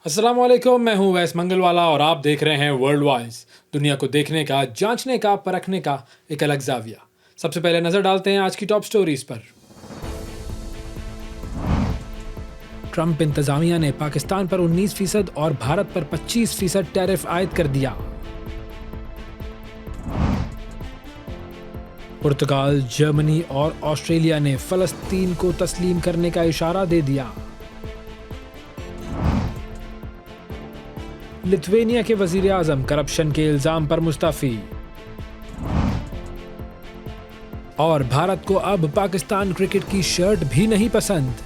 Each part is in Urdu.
السلام علیکم، میں ہوں ویس منگل والا اور آپ دیکھ رہے ہیں ورلڈ وائز، دنیا کو دیکھنے کا، جانچنے کا، پرکھنے کا ایک الگ زاویہ۔ سب سے پہلے نظر ڈالتے ہیں آج کی ٹاپ سٹوریز پر۔ ٹرمپ انتظامیہ نے پاکستان پر 19% اور بھارت پر 25% ٹیرف عائد کر دیا۔ پرتگال، جرمنی اور آسٹریلیا نے فلسطین کو تسلیم کرنے کا اشارہ دے دیا۔ لتھوینیا کے وزیر اعظم کرپشن کے الزام پر مستعفی۔ اور بھارت کو اب پاکستان کرکٹ کی شرٹ بھی نہیں پسند۔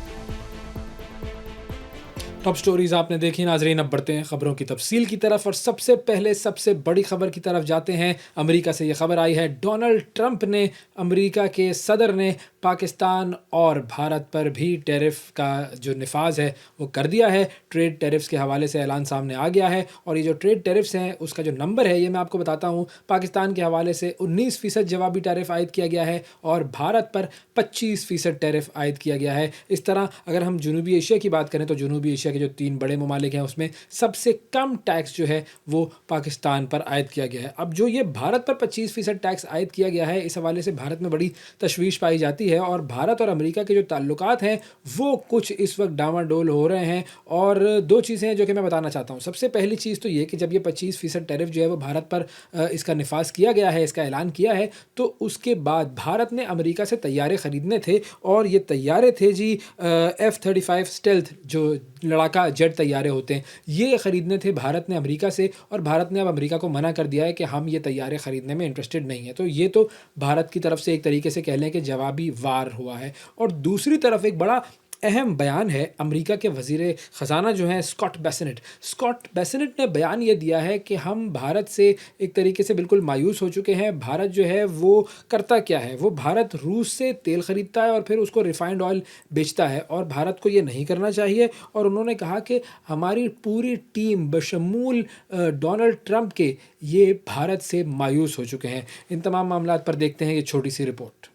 ٹاپ سٹوریز آپ نے دیکھی ناظرین، اب بڑھتے ہیں خبروں کی تفصیل کی طرف اور سب سے پہلے سب سے بڑی خبر کی طرف جاتے ہیں۔ امریکہ سے یہ خبر آئی ہے، ڈونلڈ ٹرمپ نے، امریکہ کے صدر نے پاکستان اور بھارت پر بھی ٹیرف کا جو نفاذ ہے وہ کر دیا ہے۔ ٹریڈ ٹیرفز کے حوالے سے اعلان سامنے آ گیا ہے اور یہ جو ٹریڈ ٹیرفز ہیں اس کا جو نمبر ہے یہ میں آپ کو بتاتا ہوں۔ پاکستان کے حوالے سے 19% جوابی ٹیرف عائد کیا گیا ہے اور بھارت پر 25% ٹیرف عائد کیا گیا ہے۔ اس طرح اگر ہم جنوبی ایشیا کی بات کریں تو جنوبی ایشیا کے جو 3 بڑے ممالک ہیں اس میں سب سے کم ٹیکس جو ہے وہ پاکستان پر عائد کیا گیا ہے۔ اب جو یہ بھارت پر 25% ٹیکس عائد کیا گیا ہے، اس حوالے سے بھارت میں بڑی تشویش پائی جاتی ہے اور بھارت اور امریکہ کے جو تعلقات ہیں وہ کچھ اس وقت ڈاواڈول ہو رہے ہیں۔ اور 2 چیزیں ہیں جو کہ میں بتانا چاہتا ہوں۔ سب سے پہلی چیز تو یہ کہ جب یہ 25% ٹیرف جو ہے وہ بھارت پر اس کا نفاذ کیا گیا ہے، اس کا اعلان کیا ہے، تو اس کے بعد بھارت نے امریکہ سے طیارے خریدنے تھے اور یہ طیارے تھے جی F-35 اسٹیلتھ، جو لڑاکا جیٹ طیارے ہوتے ہیں، یہ خریدنے تھے بھارت نے امریکہ سے، اور بھارت نے اب امریکہ کو منع کر دیا ہے کہ ہم یہ طیارے خریدنے میں انٹرسٹڈ نہیں ہیں۔ تو یہ تو بھارت کی طرف سے ایک طریقے سے کہہ لیں کہ جوابی وار ہوا ہے۔ اور دوسری طرف ایک بڑا اہم بیان ہے امریکہ کے وزیر خزانہ جو ہیں اسکاٹ بیسنٹ نے بیان یہ دیا ہے کہ ہم بھارت سے ایک طریقے سے بالکل مایوس ہو چکے ہیں۔ بھارت جو ہے وہ کرتا کیا ہے، وہ بھارت روس سے تیل خریدتا ہے اور پھر اس کو ریفائنڈ آئل بیچتا ہے، اور بھارت کو یہ نہیں کرنا چاہیے۔ اور انہوں نے کہا کہ ہماری پوری ٹیم بشمول ڈونلڈ ٹرمپ کے یہ بھارت سے مایوس ہو چکے ہیں۔ ان تمام معاملات پر دیکھتے ہیں یہ چھوٹی سی رپورٹ۔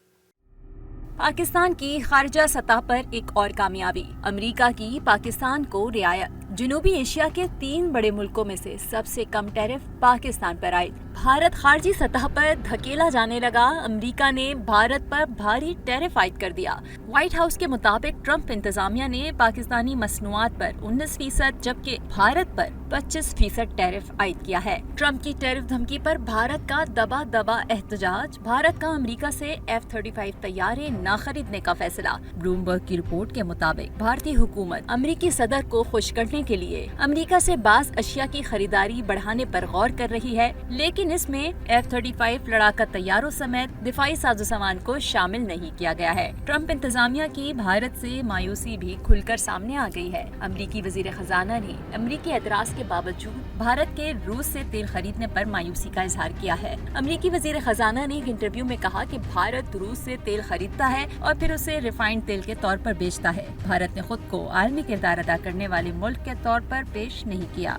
پاکستان کی خارجہ سطح پر ایک اور کامیابی، امریکہ کی پاکستان کو رعایت۔ جنوبی ایشیا کے 3 بڑے ملکوں میں سے سب سے کم ٹیرف پاکستان پر عائد۔ بھارت خارجی سطح پر دھکیلا جانے لگا، امریکہ نے بھارت پر بھاری ٹیرف عائد کر دیا۔ وائٹ ہاؤس کے مطابق ٹرمپ انتظامیہ نے پاکستانی مصنوعات پر 19% جبکہ بھارت پر 25% ٹیرف عائد کیا ہے۔ ٹرمپ کی ٹیرف دھمکی پر بھارت کا دبا دبا احتجاج، بھارت کا امریکہ سے F-35 طیارے نہ خریدنے کا فیصلہ۔ بلومبرگ کی رپورٹ کے مطابق بھارتی حکومت امریکی صدر کو خوش کرنے کے لیے امریکہ سے بعض اشیاء کی خریداری بڑھانے پر غور کر رہی ہے، لیکن اس میں F-35 لڑاکا طیاروں سمیت دفاعی سازوسامان کو شامل نہیں کیا گیا ہے۔ ٹرمپ انتظامیہ کی بھارت سے مایوسی بھی کھل کر سامنے آ گئی ہے۔ امریکی وزیر خزانہ نے امریکی اعتراض کے باوجود بھارت کے روس سے تیل خریدنے پر مایوسی کا اظہار کیا ہے۔ امریکی وزیر خزانہ نے ایک انٹرویو میں کہا کہ بھارت روس سے تیل خریدتا ہے اور پھر اسے ریفائنڈ تیل کے طور پر بیچتا ہے۔ بھارت نے خود کو عالمی کردار ادا کرنے والے ملک کے طور پر پیش نہیں کیا۔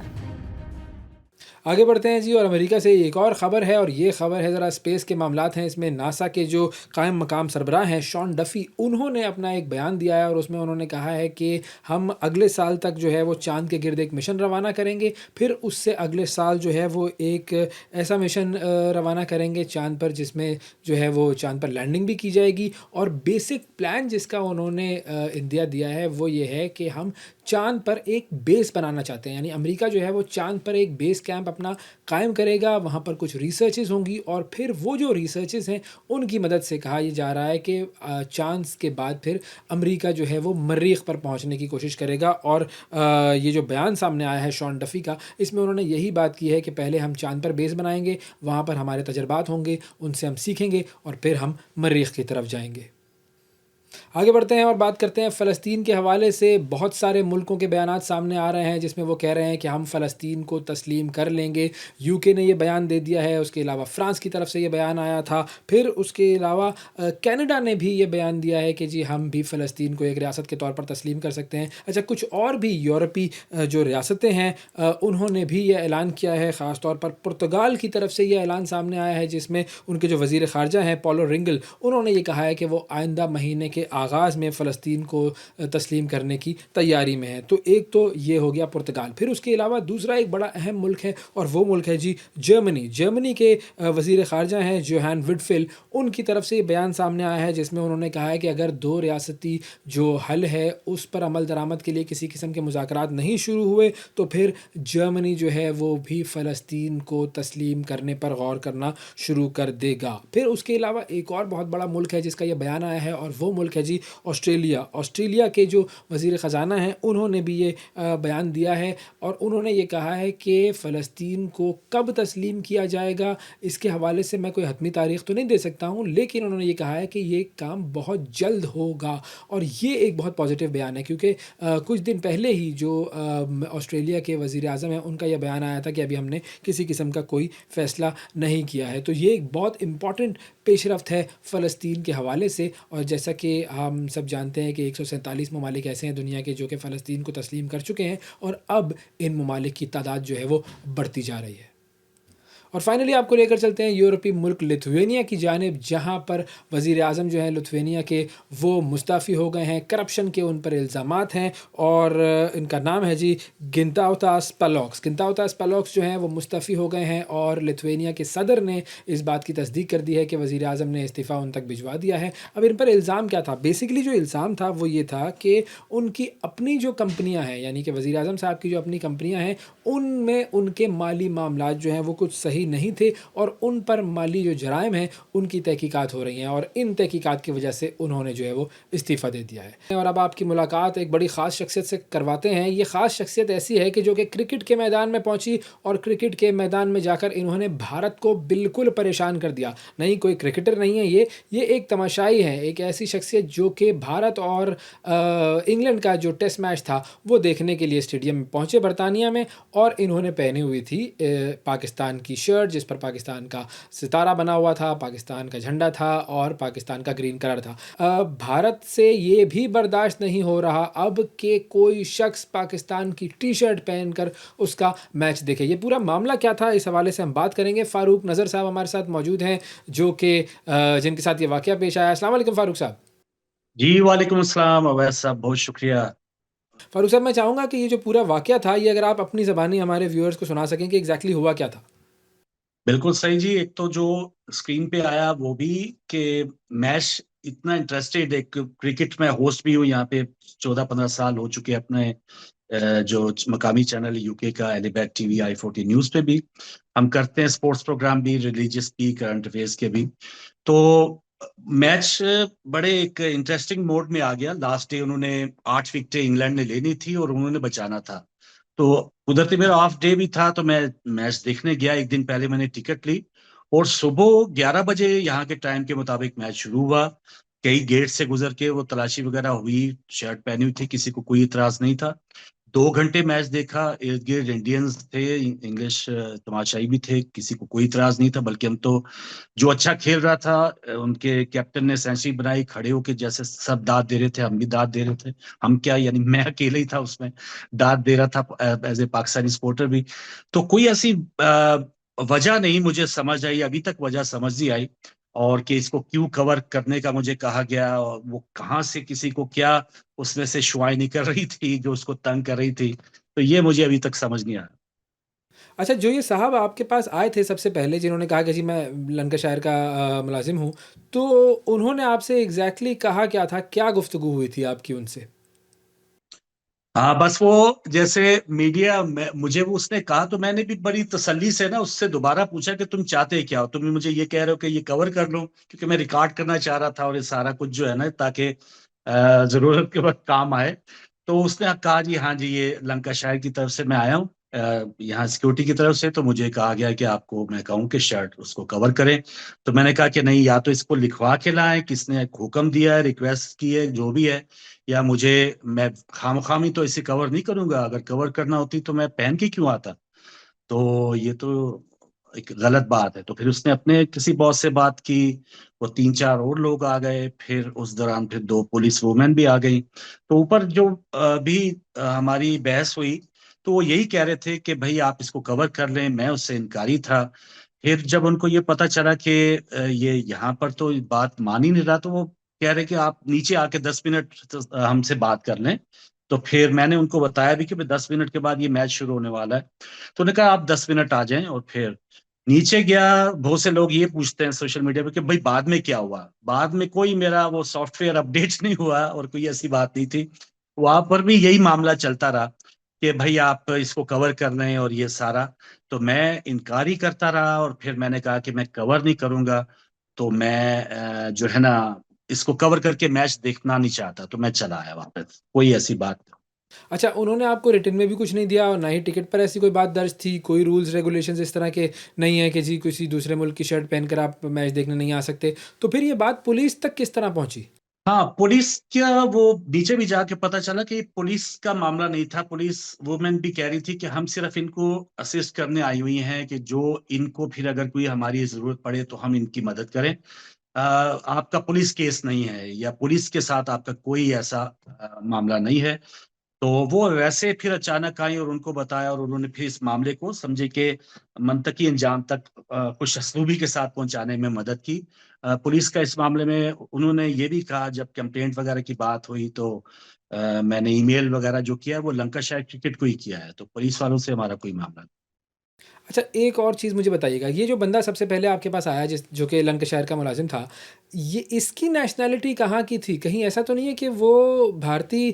آگے بڑھتے ہیں جی، اور امریکہ سے ایک اور خبر ہے، اور یہ خبر ہے ذرا اسپیس کے معاملات ہیں۔ اس میں ناسا کے جو قائم مقام سربراہ ہیں شان ڈفی، انہوں نے اپنا ایک بیان دیا ہے اور اس میں انہوں نے کہا ہے کہ ہم اگلے سال تک جو ہے وہ چاند کے گرد ایک مشن روانہ کریں گے، پھر اس سے اگلے سال جو ہے وہ ایک ایسا مشن روانہ کریں گے چاند پر جس میں جو ہے وہ چاند پر لینڈنگ بھی کی جائے گی۔ اور بیسک پلان جس کا انہوں نے اندیا دیا ہے وہ یہ ہے کہ ہم چاند پر ایک بیس بنانا چاہتے ہیں، یعنی امریکہ جو ہے وہ چاند پر ایک بیس کیمپ اپنا قائم کرے گا، وہاں پر کچھ ریسرچز ہوں گی اور پھر وہ جو ریسرچز ہیں ان کی مدد سے کہا یہ جا رہا ہے کہ چاند کے بعد پھر امریکہ جو ہے وہ مریخ پر پہنچنے کی کوشش کرے گا۔ اور یہ جو بیان سامنے آیا ہے شان ڈفی کا، اس میں انہوں نے یہی بات کی ہے کہ پہلے ہم چاند پر بیس بنائیں گے، وہاں پر ہمارے تجربات ہوں گے، ان سے ہم سیکھیں گے اور پھر ہم مریخ کی طرف جائیں گے۔ آگے بڑھتے ہیں اور بات کرتے ہیں فلسطین کے حوالے سے۔ بہت سارے ملکوں کے بیانات سامنے آ رہے ہیں جس میں وہ کہہ رہے ہیں کہ ہم فلسطین کو تسلیم کر لیں گے۔ یو کے نے یہ بیان دے دیا ہے، اس کے علاوہ فرانس کی طرف سے یہ بیان آیا تھا، پھر اس کے علاوہ کینیڈا نے بھی یہ بیان دیا ہے کہ جی ہم بھی فلسطین کو ایک ریاست کے طور پر تسلیم کر سکتے ہیں۔ اچھا، کچھ اور بھی یورپی جو ریاستیں ہیں انہوں نے بھی یہ اعلان کیا ہے، خاص طور پر پرتگال کی طرف سے یہ اعلان سامنے آیا ہے جس میں ان کے جو وزیر خارجہ ہیں پولو رنگل، انہوں نے یہ کہا ہے کہ وہ آئندہ مہینے کے آغاز میں فلسطین کو تسلیم کرنے کی تیاری میں ہیں. تو ایک تو یہ ہو گیا پرتگال. پھر اس کے علاوہ دوسرا ایک بڑا اہم ملک ہے اور وہ ملک ہے جی جرمنی. جرمنی کے وزیر خارجہ ہیں جوہان وڈفل. ان کی طرف سے یہ بیان سامنے آیا ہے جس میں انہوں نے کہا ہے کہ اگر دو ریاستی جو حل ہے اس پر عمل درآمد کے لیے کسی قسم کے مذاکرات نہیں شروع ہوئے تو پھر جرمنی جو ہے وہ بھی فلسطین کو تسلیم کرنے پر غور کرنا شروع کر دے گا. پھر اس کے علاوہ ایک اور بہت بڑا ملک ہے جس کا یہ بیان آیا ہے اور وہ ملک ہے جی آسٹریلیا. آسٹریلیا کے جو وزیر خزانہ ہیں انہوں نے بھی یہ بیان دیا ہے اور انہوں نے یہ کہا ہے کہ فلسطین کو کب تسلیم کیا جائے گا اس کے حوالے سے میں کوئی حتمی تاریخ تو نہیں دے سکتا ہوں، لیکن انہوں نے یہ کہا ہے کہ یہ کام بہت جلد ہوگا. اور یہ ایک بہت پازیٹیو بیان ہے کیونکہ کچھ دن پہلے ہی جو آسٹریلیا کے وزیر اعظم ہیں ان کا یہ بیان آیا تھا کہ ابھی ہم نے کسی قسم کا کوئی فیصلہ نہیں کیا ہے. تو یہ ایک بہت امپورٹنٹ پیش رفت ہے فلسطین کے حوالے سے. اور جیسا کہ ہم سب جانتے ہیں کہ 147 ممالک ایسے ہیں دنیا کے جو کہ فلسطین کو تسلیم کر چکے ہیں اور اب ان ممالک کی تعداد جو ہے وہ بڑھتی جا رہی ہے. اور فائنلی آپ کو لے کر چلتے ہیں یورپی ملک لتھوینیا کی جانب، جہاں پر وزیر اعظم جو ہیں لتھوینیا کے وہ مستعفی ہو گئے ہیں. کرپشن کے ان پر الزامات ہیں اور ان کا نام ہے جی گنتاوتاس پالوکس. گنتاوتاس پالوکس جو ہیں وہ مستعفی ہو گئے ہیں اور لتھوینیا کے صدر نے اس بات کی تصدیق کر دی ہے کہ وزیر اعظم نے استعفیٰ ان تک بھجوا دیا ہے. اب ان پر الزام کیا تھا؟ بیسیکلی جو الزام تھا وہ یہ تھا کہ ان کی اپنی جو کمپنیاں ہیں، یعنی کہ وزیر اعظم صاحب کی جو اپنی کمپنیاں ہیں ان میں ان کے مالی معاملات جو ہیں وہ کچھ صحیح نہیں تھے اور ان پر مالی جو جرائم ہیں ان کی تحقیقات ہو رہی ہیں اور ان تحقیقات کی وجہ سے انہوں نے جو ہے وہ استعفیٰ دے دیا ہے. اور اب آپ کی ملاقات ایک بڑی خاص شخصیت سے کرواتے ہیں. یہ خاص شخصیت ایسی ہے کہ جو کہ کرکٹ کے میدان میں پہنچی اور کرکٹ کے میدان میں جا کر انہوں نے بھارت کو بالکل پریشان کر دیا. نہیں کوئی کرکٹر نہیں ہے یہ ایک تماشائی ہے، ایک ایسی شخصیت جو کہ بھارت اور انگلینڈ کا جو ٹیسٹ میچ تھا وہ دیکھنے کے لیے اسٹیڈیم میں پہنچے برطانیہ میں اور انہوں نے پہنی ہوئی تھی پاکستان کی شرٹ جس پر پاکستان کا ستارہ بنا ہوا تھا، پاکستان کا جھنڈا تھا اور پاکستان کا گرین کلر تھا. بھارت سے یہ بھی برداشت نہیں ہو رہا اب کہ کوئی شخص پاکستان کی ٹی شرٹ پہن کر اس کا میچ دیکھے. یہ پورا معاملہ کیا تھا اس حوالے سے ہم بات کریں گے. فاروق نظر صاحب ہمارے ساتھ موجود ہیں جو کہ جن کے ساتھ یہ واقعہ پیش آیا. السلام علیکم فاروق صاحب. جی وعلیکم السلام اویس صاحب، بہت شکریہ. فاروق صاحب میں چاہوں گا کہ یہ جو پورا واقعہ تھا یہ اگر آپ اپنی زبانی ہمارے ویورز کو سنا سکیں کہ ایگزیکٹلی ہوا کیا تھا. بالکل صحیح جی. ایک تو جو اسکرین پہ آیا وہ بھی کہ میچ اتنا انٹرسٹیڈ، ایک کرکٹ میں ہوسٹ بھی ہوں یہاں پہ 14-15 سال ہو چکے اپنے جو مقامی چینل یو کے کا ایلیبیٹ ٹی وی i40 نیوز پہ بھی ہم کرتے ہیں اسپورٹس پروگرام بھی، ریلیجیس بھی، کرنٹ افیئرس کے بھی. تو میچ بڑے ایک انٹرسٹنگ موڈ میں آ گیا. لاسٹ ڈے انہوں نے 8 وکٹیں انگلینڈ نے لینی تھی اور انہوں نے بچانا تھا. تو قدرتی میرا آف ڈے بھی تھا تو میں میچ دیکھنے گیا. ایک دن پہلے میں نے ٹکٹ لی اور صبح 11 بجے یہاں کے ٹائم کے مطابق میچ شروع ہوا. کئی گیٹ سے گزر کے وہ تلاشی وغیرہ ہوئی، شرٹ پہنی ہوئی تھی، کسی کو کوئی اعتراض نہیں تھا. 2 گھنٹے میچ دیکھا، ارد گرد انڈینز تھے، انگلش تماشائی بھی تھے، کسی کو کوئی اعتراض نہیں تھا. بلکہ ہم تو جو اچھا کھیل رہا تھا ان کے کیپٹن نے سینچری بنائی، کھڑے ہو کے جیسے سب داد دے رہے تھے، ہم بھی داد دے رہے تھے. ہم کیا یعنی میں اکیلے ہی تھا اس میں داد دے رہا تھا ایز اے پاکستانی سپورٹر بھی. تو کوئی ایسی وجہ نہیں مجھے سمجھ آئی ابھی تک، وجہ سمجھ نہیں آئی. اور کہ اس کو کیوں کور کرنے کا مجھے کہا گیا، اور وہ کہاں سے کسی کو کیا اس میں سے شعائیں نکل رہی تھی جو اس کو تنگ کر رہی تھی، تو یہ مجھے ابھی تک سمجھ نہیں آیا. اچھا جو یہ صاحب آپ کے پاس آئے تھے سب سے پہلے جنہوں نے کہا کہ جی میں لنکا شائر کا ملازم ہوں، تو انہوں نے آپ سے ایگزیکٹلی کہا کیا تھا، کیا گفتگو ہوئی تھی آپ کی ان سے؟ ہاں بس وہ جیسے میڈیا مجھے وہ اس نے کہا تو میں نے بھی بڑی تسلی سے نا اس سے دوبارہ پوچھا کہ تم چاہتے کیا ہو، تم مجھے یہ کہہ رہے ہو کہ یہ کور کر لو، کیونکہ میں ریکارڈ کرنا چاہ رہا تھا اور یہ سارا کچھ جو ہے نا تاکہ ضرورت کے وقت کام آئے. تو اس نے کہا جی ہاں جی یہ لنکا شائر کی طرف سے میں آیا ہوں یہاں سیکورٹی کی طرف سے، تو مجھے کہا گیا کہ آپ کو میں کہوں کہ شرٹ اس کو کور کریں. تو میں نے کہا کہ نہیں، یا تو اس کو لکھوا کے لائیں، کس نے حکم دیا ہے، ریکویسٹ کی ہے، جو بھی ہے، یا مجھے میں خامخوامی تو اسے کور نہیں کروں گا. اگر کور کرنا ہوتی تو میں پہن کے کیوں آتا. تو یہ تو ایک غلط بات ہے. تو پھر اس نے اپنے کسی باس سے بات کی، وہ 3-4 اور لوگ آ گئے، پھر اس دوران پھر 2 پولیس وومن بھی آ گئی. تو اوپر جو بھی ہماری بحث ہوئی تو وہ یہی کہہ رہے تھے کہ بھائی آپ اس کو کور کر لیں. میں اس سے انکاری تھا. پھر جب ان کو یہ پتا چلا کہ یہ یہاں پر تو بات مان ہی نہیں رہا تو وہ کہہ رہے کہ آپ نیچے آ کے 10 منٹ ہم سے بات کر لیں. تو پھر میں نے ان کو بتایا بھی کہ 10 منٹ کے بعد یہ میچ شروع ہونے والا ہے. تو انہوں نے کہا آپ 10 منٹ آ جائیں. اور پھر نیچے گیا. بہت سے لوگ یہ پوچھتے ہیں سوشل میڈیا پہ کہ بھائی بعد میں کیا ہوا. بعد میں کوئی میرا وہ سافٹ ویئر اپڈیٹ نہیں ہوا اور کوئی ایسی بات نہیں تھی. وہاں پر بھی یہی معاملہ چلتا رہا کہ بھائی آپ اس کو کور کر رہے ہیں اور یہ سارا. تو میں انکار ہی کرتا رہا. اور پھر میں نے کہا کہ میں کور نہیں کروں گا. تو میں جو ہے نا اس کو کور کر کے میچ دیکھنا نہیں چاہتا. تو میں چلا آیا واپس. کوئی ایسی بات نہیں. اچھا، انہوں نے آپ کو ریٹن میں بھی کچھ نہیں دیا اور نہ ہی ٹکٹ پر ایسی کوئی بات درج تھی؟ کوئی رولز ریگولیشنز اس طرح کے نہیں ہیں کہ جی کسی دوسرے ملک کی شرٹ پہن کر آپ میچ دیکھنے نہیں آ سکتے؟ تو پھر یہ بات پولیس تک کس طرح پہنچی؟ ہاں پولیس کیا وہ نیچے بھی جا کے پتا چلا کہ پولیس کا معاملہ نہیں تھا. پولیس وومن بھی کہہ رہی تھی کہ ہم صرف ان کو اسسٹ کرنے آئی ہوئی ہیں کہ جو ان کو پھر اگر کوئی ہماری ضرورت پڑے تو ہم ان کی مدد کریں. آپ کا پولیس کیس نہیں ہے یا پولیس کے ساتھ آپ کا کوئی ایسا معاملہ نہیں ہے. تو وہ ویسے پھر اچانک آئی اور ان کو بتایا اور انہوں نے پھر اس معاملے کو سمجھے کہ منطقی انجام تک خوش اسلوبی کے ساتھ پہنچانے میں مدد کی. پولیس کا اس معاملے میں انہوں نے یہ بھی کہا جب کمپلینٹ وغیرہ کی بات ہوئی تو میں نے ای میل وغیرہ جو کیا وہ لنکا شائر کرکٹ کو ہی کیا ہے. تو پولیس والوں سے ہمارا کوئی معاملہ نہیں. اچھا، ایک اور چیز مجھے بتائیے گا، یہ جو بندہ سب سے پہلے آپ کے پاس آیا جو کہ لنکشائر کا ملازم تھا، یہ اس کی نیشنلٹی کہاں کی تھی؟ کہیں ایسا تو نہیں ہے کہ وہ بھارتی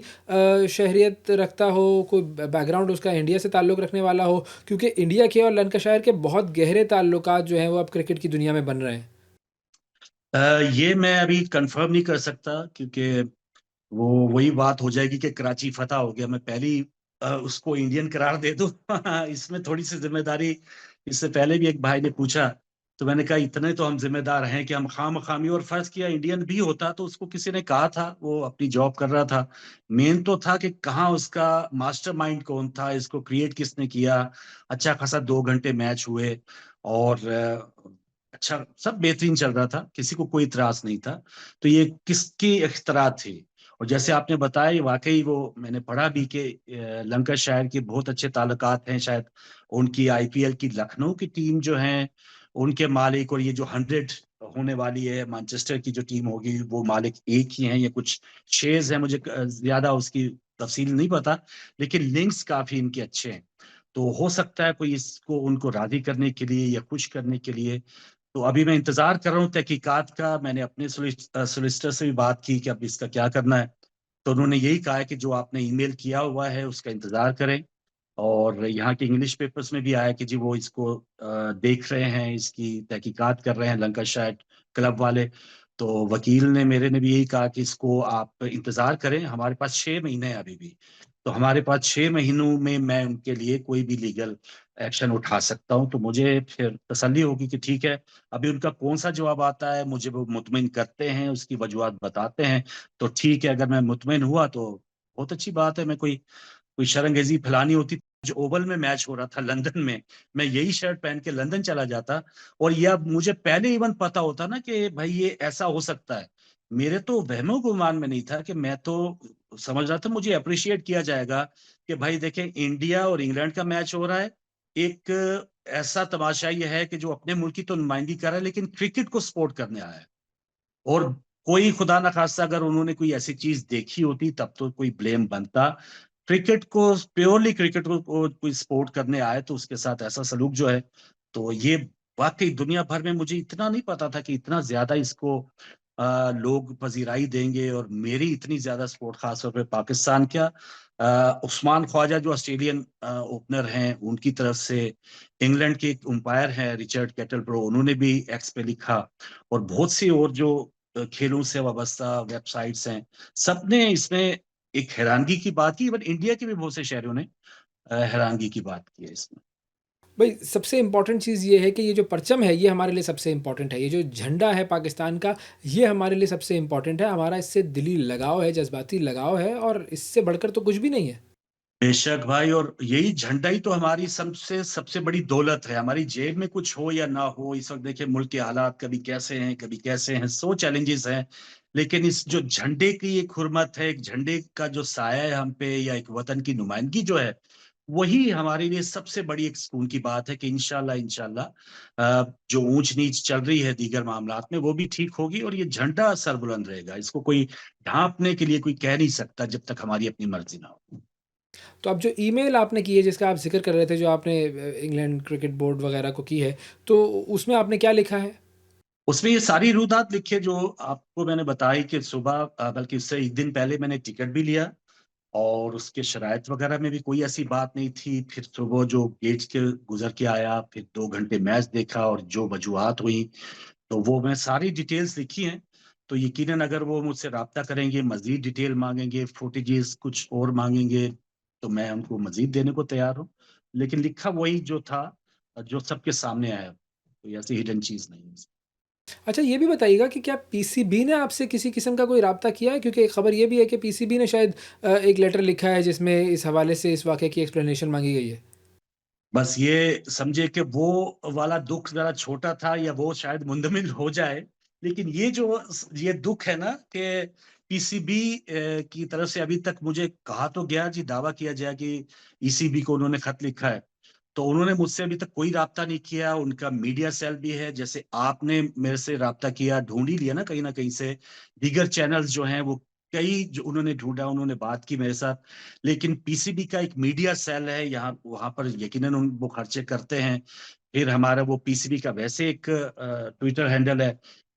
شہریت رکھتا ہو، کوئی بیک گراؤنڈ اس کا انڈیا سے تعلق رکھنے والا ہو؟ کیونکہ انڈیا کے اور لنکشائر کے بہت گہرے تعلقات جو ہیں وہ اب کرکٹ کی دنیا میں بن رہے ہیں. یہ میں ابھی کنفرم نہیں کر سکتا کیونکہ وہی بات ہو جائے گی کہ کراچی فتح ہو گیا میں پہلی اس کو انڈین قرار دے دوں. اس میں تھوڑی سی ذمہ داری. اس سے پہلے بھی ایک بھائی نے پوچھا تو میں نے کہا اتنے تو ہم ذمہ دار ہیں کہ ہم خام خامی. اور فرض کیا انڈین بھی ہوتا تو اس کو کسی نے کہا تھا وہ اپنی جاب کر رہا تھا. مین تو تھا کہ کہاں اس کا ماسٹر مائنڈ کون تھا, اس کو کریٹ کس نے کیا. اچھا خاصا 2 گھنٹے میچ ہوئے اور اچھا سب بہترین چل رہا تھا, کسی کو کوئی اعتراض نہیں تھا. تو یہ کس کی اختراع تھی؟ اور جیسے آپ نے بتایا واقعی وہ میں نے پڑھا بھی کہ لنکا شائر کے بہت اچھے تعلقات ہیں. شاید ان کی آئی پی ایل کی لکھنؤ کی ٹیم جو ہیں ان کے مالک, اور یہ جو 100 ہونے والی ہے مانچسٹر کی جو ٹیم ہوگی وہ مالک ایک ہی ہیں. یہ کچھ شیئرز ہیں, مجھے زیادہ اس کی تفصیل نہیں پتا, لیکن لنکس کافی ان کے اچھے ہیں. تو ہو سکتا ہے کوئی اس کو ان کو راضی کرنے کے لیے یا خوش کرنے کے لیے. تو ابھی میں انتظار کر رہا ہوں تحقیقات کا. میں نے اپنے سولیسٹر سے بھی بات کی کہ اب اس کا کیا کرنا ہے. تو انہوں نے یہی کہا ہے کہ جو آپ نے ای میل کیا ہوا ہے اس کا انتظار کریں. اور یہاں کے انگلش پیپرز میں بھی آیا کہ جی وہ اس کو دیکھ رہے ہیں, اس کی تحقیقات کر رہے ہیں لنکا شائر کلب والے. تو وکیل نے میرے نے بھی یہی کہا کہ اس کو آپ انتظار کریں, ہمارے پاس 6 مہینے ہیں ابھی بھی. تو ہمارے پاس 6 مہینوں میں ان کے لیے کوئی بھی لیگل ایکشن اٹھا سکتا ہوں. تو مجھے پھر تسلی ہوگی کہ ٹھیک ہے, ابھی ان کا کون سا جواب آتا ہے مجھے وہ مطمئن کرتے ہیں, اس کی وجوہات بتاتے ہیں. تو ٹھیک ہے, اگر میں مطمئن ہوا تو بہت اچھی بات ہے. میں کوئی شرنگیزی پھیلانی ہوتی جو اوول میں میچ ہو رہا تھا لندن میں یہی شرٹ پہن کے لندن چلا جاتا. اور یہ اب مجھے پہلے ایون پتا ہوتا نا کہ بھائی یہ ایسا ہو سکتا ہے. میرے تو وہم و گمان میں نہیں تھا کہ میں تو سمجھ رہا تھا مجھے اپریشیٹ کیا جائے گا کہ بھائی دیکھیں انڈیا اور انگلینڈ کا میچ ہو رہا ہے. ایک ایسا تماشا یہ ہے کہ جو اپنے ملک کی تو نمائندگی کر رہا ہے لیکن کرکٹ کو سپورٹ کرنے آیا ہے. اور کوئی خدا نخواستہ اگر انہوں نے کوئی ایسی چیز دیکھی ہوتی تب تو کوئی بلیم بنتا. کرکٹ کو پیورلی کرکٹ کو کوئی سپورٹ کرنے آئے تو اس کے ساتھ ایسا سلوک جو ہے, تو یہ واقعی دنیا بھر میں مجھے اتنا نہیں پتا تھا کہ اتنا زیادہ اس کو لوگ پذیرائی دیں گے. اور میری اتنی زیادہ سپورٹ خاص طور پہ پاکستان کیا عثمان خواجہ جو آسٹریلین اوپنر ہیں ان کی طرف سے, انگلینڈ کے ایک امپائر ہیں رچرڈ کیٹل برو, انہوں نے بھی ایکس پہ لکھا, اور بہت سی اور جو کھیلوں سے وابستہ ویب سائٹس ہیں سب نے اس میں ایک حیرانگی کی بات کی. بٹ انڈیا کے بھی بہت سے شہریوں نے حیرانگی کی بات کی ہے اس میں. بھائی سب سے امپورٹنٹ چیز یہ ہے کہ یہ جو پرچم ہے یہ ہمارے لیے سب سے امپورٹنٹ ہے. یہ جو جھنڈا ہے پاکستان کا یہ ہمارے لیے سب سے امپورٹنٹ ہے. ہمارا اس سے دلی لگاؤ ہے, جذباتی لگاؤ ہے, اور اس سے بڑھ کر تو کچھ بھی نہیں ہے. بے شک بھائی, اور یہی جھنڈا ہی تو ہماری سب سے بڑی دولت ہے. ہماری جیب میں کچھ ہو یا نہ ہو, اس وقت دیکھیں ملک کے حالات کبھی کیسے ہیں کبھی کیسے ہیں, 100 چیلنجز ہیں, لیکن اس جو جھنڈے کی ایک حرمت ہے, ایک جھنڈے کا جو سایہ ہے ہم پہ, یا ایک وطن کی نمائندگی جو ہے وہی ہمارے لیے سب سے بڑی ایک سکون کی بات ہے کہ انشاءاللہ جو اونچ نیچ چل رہی ہے دیگر معاملات میں وہ بھی ٹھیک ہوگی، اور یہ جھنڈا سر بلند رہے گا. اس کو کوئی ڈھانپنے کے لیے کوئی کہہ نہیں سکتا جب تک ہماری اپنی مرضی نہ ہو. تو اب جو ای میل آپ نے کی ہے جس کا آپ ذکر کر رہے تھے، جو آپ نے انگلینڈ کرکٹ بورڈ وغیرہ کو کی ہے، تو اس میں آپ نے کیا لکھا ہے؟ اس میں یہ ساری رودات لکھے جو آپ کو میں نے بتائی کہ صبح بلکہ اس سے ایک دن پہلے میں نے ٹکٹ بھی لیا، اور اس کے شرائط وغیرہ میں بھی کوئی ایسی بات نہیں تھی. پھر صبح جو گیٹ کے گزر کے آیا، پھر 2 گھنٹے میچ دیکھا، اور جو وجوہات ہوئی تو وہ میں ساری ڈیٹیلز لکھی ہیں. تو یقیناً اگر وہ مجھ سے رابطہ کریں گے، مزید ڈیٹیل مانگیں گے، فوٹیجز کچھ اور مانگیں گے، تو میں ان کو مزید دینے کو تیار ہوں. لیکن لکھا وہی جو تھا، جو سب کے سامنے آیا، کوئی ایسی ہڈن چیز نہیں ہے. اچھا، یہ بھی بتائیے گا کہ کیا پی سی بی نے آپ سے کسی قسم کا کوئی رابطہ کیا ہے؟ کیونکہ ایک خبر یہ بھی ہے کہ پی سی بی نے شاید ایک لیٹر لکھا ہے جس میں اس حوالے سے اس واقعے کی ایکسپلینیشن مانگی گئی ہے. بس یہ سمجھے کہ وہ والا دکھ ذرا چھوٹا تھا، یا وہ شاید مندمل ہو جائے. لیکن یہ دکھ ہے نا کہ پی سی بی کی طرف سے ابھی تک مجھے کہا تو گیا جی، دعویٰ کیا جائے کہ ای سی بی کو انہوں نے خط لکھا ہے، تو انہوں نے مجھ سے ابھی تک کوئی رابطہ نہیں کیا. ان کا میڈیا سیل بھی ہے، جیسے آپ نے میرے سے رابطہ کیا، ڈھونڈ ہی لیا نا کہیں نہ کہیں سے. دیگر چینلز جو ہیں وہ کئی جو انہوں نے ڈھونڈا، انہوں نے بات کی میرے ساتھ. لیکن پی سی بی کا ایک میڈیا سیل ہے یہاں، وہاں پر یقیناً وہ خرچے کرتے ہیں. پھر ہمارا وہ پی سی بی کا ویسے ایک ٹویٹر ہینڈل ہے.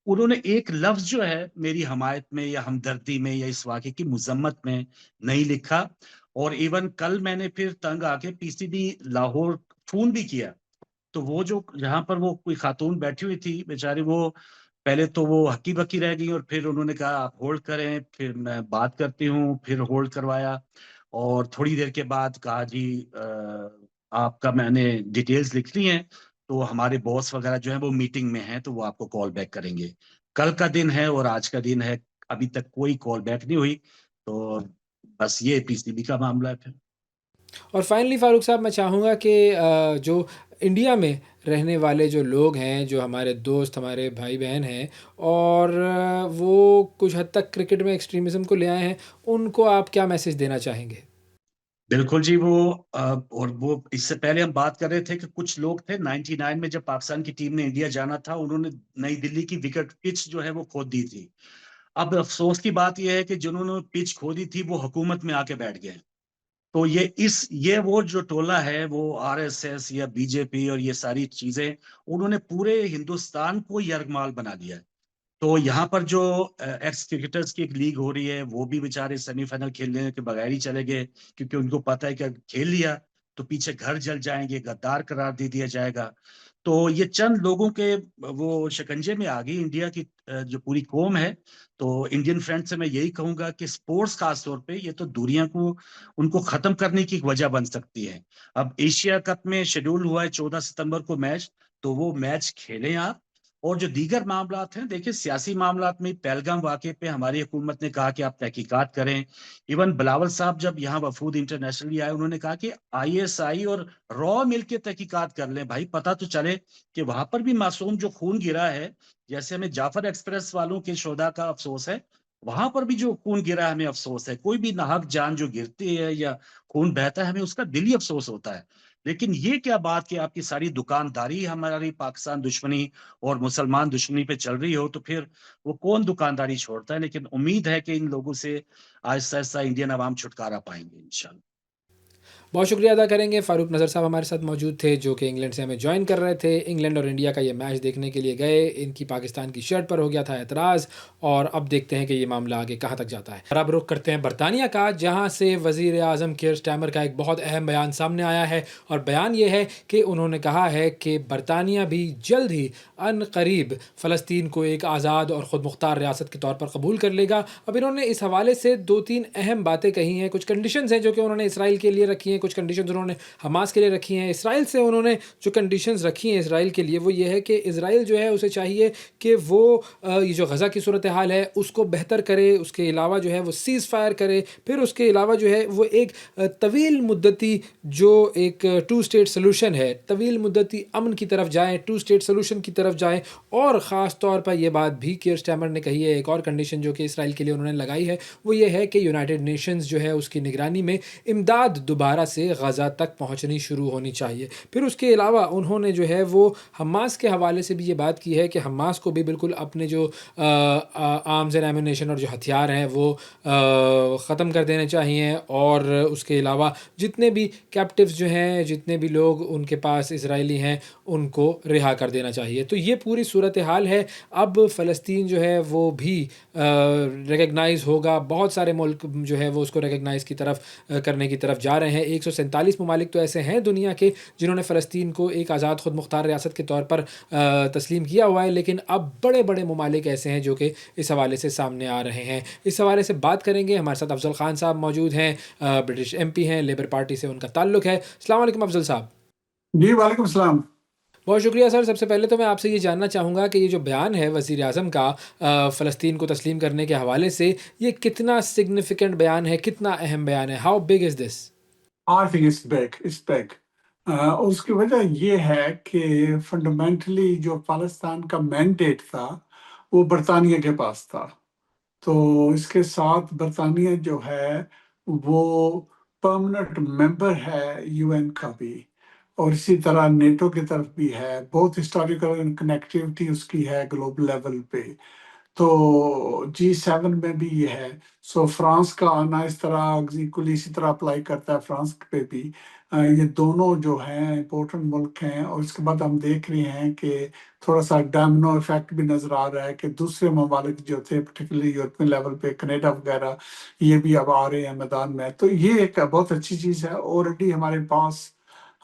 انہوں نے ایک لفظ جو ہے میری حمایت میں یا ہمدردی میں یا اس واقعے کی مذمت میں نہیں لکھا. اور ایون کل میں نے پھر تنگ آ کے پی سی بی لاہور فون بھی کیا، تو وہ جو جہاں پر وہ کوئی خاتون بیٹھی ہوئی تھی بیچاری، وہ پہلے تو وہ ہکی بکی رہ گئی، اور پھر انہوں نے کہا آپ ہولڈ کریں، پھر میں بات کرتی ہوں، پھر ہولڈ کروایا. اور تھوڑی دیر کے بعد کہا جی آپ کا میں نے ڈیٹیلز لکھ لی ہیں، تو ہمارے باس وغیرہ جو ہیں وہ میٹنگ میں ہیں، تو وہ آپ کو کال بیک کریں گے. کل کا دن ہے اور آج کا دن ہے، ابھی تک کوئی کال بیک نہیں ہوئی. تو بس یہ پی سی بی کا معاملہ ہے. پھر اور فائنلی فاروق صاحب، میں چاہوں گا کہ جو انڈیا میں رہنے والے جو لوگ ہیں، جو ہمارے دوست، ہمارے بھائی بہن ہیں، اور وہ کچھ حد تک کرکٹ میں ایکسٹریمزم کو لے آئے ہیں، ان کو آپ کیا میسج دینا چاہیں گے؟ بالکل جی، اور وہ اس سے پہلے ہم بات کر رہے تھے کہ کچھ لوگ تھے 99 میں جب پاکستان کی ٹیم نے انڈیا جانا تھا، انہوں نے نئی دلی کی وکٹ پچ جو ہے وہ کھود دی تھی. اب افسوس کی بات یہ ہے کہ جنہوں نے پچ کھودی تھی وہ حکومت میں آ کے بیٹھ گئے. تو یہ وہ جو ٹولہ ہے، وہ آر ایس ایس یا بی جے پی اور یہ ساری چیزیں، انہوں نے پورے ہندوستان کو یرغمال بنا دیا ہے. تو یہاں پر جو ایکس کرکٹرز کی ایک لیگ ہو رہی ہے، وہ بھی بیچارے سیمی فائنل کھیلنے کے بغیر ہی چلے گئے، کیونکہ ان کو پتا ہے کہ اگر کھیل لیا تو پیچھے گھر جل جائیں گے، غدار قرار دے دیا جائے گا. تو یہ چند لوگوں کے وہ شکنجے میں آ گئی انڈیا کی جو پوری قوم ہے. تو انڈین فرینڈ سے میں یہی کہوں گا کہ سپورٹس خاص طور پہ یہ تو دوریاں کو ان کو ختم کرنے کی ایک وجہ بن سکتی ہے. اب ایشیا کپ میں شیڈول ہوا ہے 14 ستمبر کو میچ، تو وہ میچ کھیلیں آپ. اور جو دیگر معاملات ہیں، دیکھیں سیاسی معاملات میں پہلگام واقعے پہ ہماری حکومت نے کہا کہ آپ تحقیقات کریں. ایون بلاول صاحب جب یہاں وفود انٹرنیشنلی آئے، انہوں نے کہا کہ آئی ایس آئی اور را مل کے تحقیقات کر لیں بھائی، پتہ تو چلے کہ وہاں پر بھی معصوم جو خون گرا ہے، جیسے ہمیں جعفر ایکسپریس والوں کے شہداء کا افسوس ہے، وہاں پر بھی جو خون گرا ہے ہمیں افسوس ہے. کوئی بھی ناحق جان جو گرتی ہے یا خون بہتا ہے، ہمیں اس کا دلی افسوس ہوتا ہے. لیکن یہ کیا بات کہ آپ کی ساری دکانداری ہماری پاکستان دشمنی اور مسلمان دشمنی پہ چل رہی ہو، تو پھر وہ کون دکانداری چھوڑتا ہے. لیکن امید ہے کہ ان لوگوں سے آہستہ آہستہ انڈین عوام چھٹکارا پائیں گے انشاءاللہ. بہت شکریہ ادا کریں گے. فاروق نظر صاحب ہمارے ساتھ موجود تھے، جو کہ انگلینڈ سے ہمیں جوائن کر رہے تھے. انگلینڈ اور انڈیا کا یہ میچ دیکھنے کے لیے گئے، ان کی پاکستان کی شرٹ پر ہو گیا تھا اعتراض، اور اب دیکھتے ہیں کہ یہ معاملہ آگے کہاں تک جاتا ہے. اور اب رخ کرتے ہیں برطانیہ کا، جہاں سے وزیر اعظم کیئر سٹارمر کا ایک بہت اہم بیان سامنے آیا ہے. اور بیان یہ ہے کہ انہوں نے کہا ہے کہ برطانیہ بھی جلد ہی ان قریب فلسطین کو ایک آزاد اور خود مختار ریاست کے طور پر قبول کر لے گا. اب انہوں نے اس حوالے سے 2-3 اہم باتیں کہی ہیں. کچھ کنڈیشنز ہیں جو کہ انہوں نے اسرائیل کے لیے رکھی ہیں، کچھ کنڈیشنز انہوں نے حماس کے لیے رکھی ہیں. اسرائیل سے انہوں نے جو کنڈیشنز رکھی ہیں اسرائیل کے لیے، وہ یہ ہے کہ اسرائیل جو ہے اسے چاہیے کہ وہ یہ جو غزہ کی صورتحال ہے اس کو بہتر کرے، اس کے علاوہ جو ہے وہ سیز فائر کرے، پھر اس کے علاوہ جو ہے وہ ایک طویل مدتی جو ایک 2 اسٹیٹ سلوشن ہے، طویل مدتی امن کی طرف جائیں، 2 اسٹیٹ سلوشن کی طرف جائیں. اور خاص طور پر یہ بات بھی کیئر سٹارمر نے کہی ہے، ایک اور کنڈیشن جو کہ اسرائیل کے لیے انہوں نے لگائی ہے وہ یہ ہے کہ یونائٹڈ نیشنز جو ہے اس کی نگرانی میں امداد دوبارہ سے غزہ تک پہنچنی شروع ہونی چاہیے۔ پھر اس کے علاوہ انہوں نے جو ہے وہ حماس کے حوالے سے بھی یہ بات کی ہے کہ حماس کو بھی بالکل اپنے جو آرمز اینڈ ایمونیشن اور جو ہتھیار ہیں وہ ختم کر دینے چاہیے، اور اس کے علاوہ جتنے بھی کیپٹیوز جو ہیں، جتنے بھی لوگ ان کے پاس اسرائیلی ہیں، ان کو رہا کر دینا چاہیے۔ تو یہ پوری صورتحال ہے۔ اب فلسطین جو ہے وہ بھی ریکگنائز ہوگا، بہت سارے ملک جو ہے وہ اس کو ریکگنائز کی طرف کرنے کی طرف جا رہے ہیں۔ 147 ممالک تو ایسے ہیں دنیا کے جنہوں نے فلسطین کو ایک آزاد خود مختار ریاست کے طور پر تسلیم کیا ہوا ہے، لیکن اب بڑے بڑے ممالک ایسے ہیں جو کہ اس حوالے سے سامنے آ رہے ہیں۔ اس حوالے سے بات کریں گے، ہمارے ساتھ افضل خان صاحب موجود ہیں، برٹش ایم پی ہیں، لیبر پارٹی سے ان کا تعلق ہے۔ السلام علیکم افضل صاحب۔ جی وعلیکم السلام۔ بہت شکریہ سر۔ سب سے پہلے تو میں آپ سے یہ جاننا چاہوں گا کہ یہ جو بیان ہے وزیر اعظم کا فلسطین کو تسلیم کرنے کے حوالے سے، یہ کتنا سگنیفیکنٹ بیان ہے، کتنا اہم بیان ہے؟ How big is this? I think it's big, it's big۔ اس کی وجہ یہ ہے کہ فنڈامنٹلی جو فلسطین کا مینڈیٹ تھا وہ برطانیہ کے پاس تھا، تو اس کے ساتھ برطانیہ جو ہے وہ پرماننٹ ممبر ہے یو این کا بھی، اور اسی طرح نیٹو کی طرف بھی ہے، بہت ہسٹوریکل کنیکٹیوٹی اس کی ہے گلوبل لیول پہ، تو G7 میں بھی یہ ہے۔ سو فرانس کا آنا اس طرح ایگزیکولی اسی طرح اپلائی کرتا ہے فرانس پہ بھی۔ یہ دونوں جو ہیں امپورٹنٹ ملک ہیں، اور اس کے بعد ہم دیکھ رہے ہیں کہ تھوڑا سا ڈومینو ایفیکٹ بھی نظر آ رہا ہے کہ دوسرے ممالک جو تھے پرٹیکولرلی یورپین لیول پہ، کینیڈا وغیرہ، یہ بھی اب آ رہے ہیں میدان میں، تو یہ ایک بہت اچھی چیز ہے۔ آلریڈی ہمارے پاس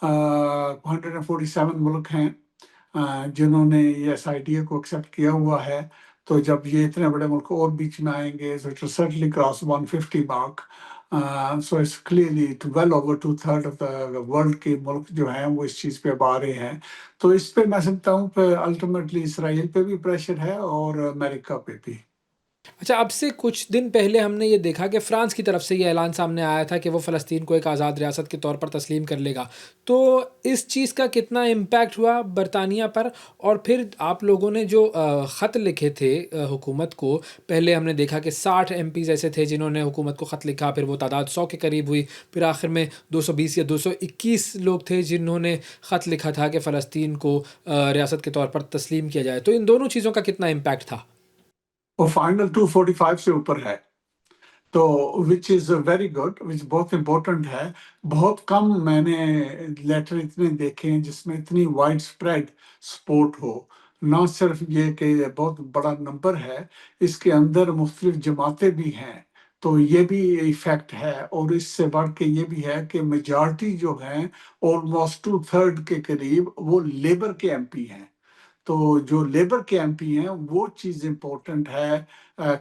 147 ملک ہیں جنہوں نے یہ اس آئیڈیا کو ایکسیپٹ کیا ہوا ہے، تو جب یہ اتنے بڑے ملک اور بیچ میں آئیں گے so it will certainly cross 150 mark۔ so it's clearly well over 2/3 of the world کے ملک جو ہیں وہ اس چیز پہ اب آ رہے ہیں، تو اس پہ میں سمجھتا ہوں کہ الٹیمیٹلی اسرائیل پہ بھی پریشر ہے اور امریکہ پہ بھی۔ اچھا، اب سے کچھ دن پہلے ہم نے یہ دیکھا کہ فرانس کی طرف سے یہ اعلان سامنے آیا تھا کہ وہ فلسطین کو ایک آزاد ریاست کے طور پر تسلیم کر لے گا، تو اس چیز کا کتنا امپیکٹ ہوا برطانیہ پر؟ اور پھر آپ لوگوں نے جو خط لکھے تھے حکومت کو، پہلے ہم نے دیکھا کہ 60 ایم پیز ایسے تھے جنہوں نے حکومت کو خط لکھا، پھر وہ تعداد 100 کے قریب ہوئی، پھر آخر میں 220 یا 221 لوگ تھے جنہوں نے خط لکھا تھا کہ فلسطین کو ریاست کے طور پر تسلیم کیا جائے، تو ان دونوں چیزوں کا کتنا امپیکٹ تھا؟ وہ فائنل 245 سے اوپر ہے، تو وچ از ویری گڈ، وچ بہت امپورٹنٹ ہے۔ بہت کم میں نے لیٹر اتنے دیکھے ہیں جس میں اتنی وائڈ اسپریڈ سپورٹ ہو، نہ صرف یہ کہ بہت بڑا نمبر ہے، اس کے اندر مختلف جماعتیں بھی ہیں، تو یہ بھی ایفیکٹ ہے، اور اس سے بڑھ کے یہ بھی ہے کہ میجارٹی جو ہیں آلموسٹ 2/3 کے قریب وہ لیبر کے ایم پی ہیں، تو جو لیبر کے ایم پی ہیں وہ چیز امپورٹنٹ ہے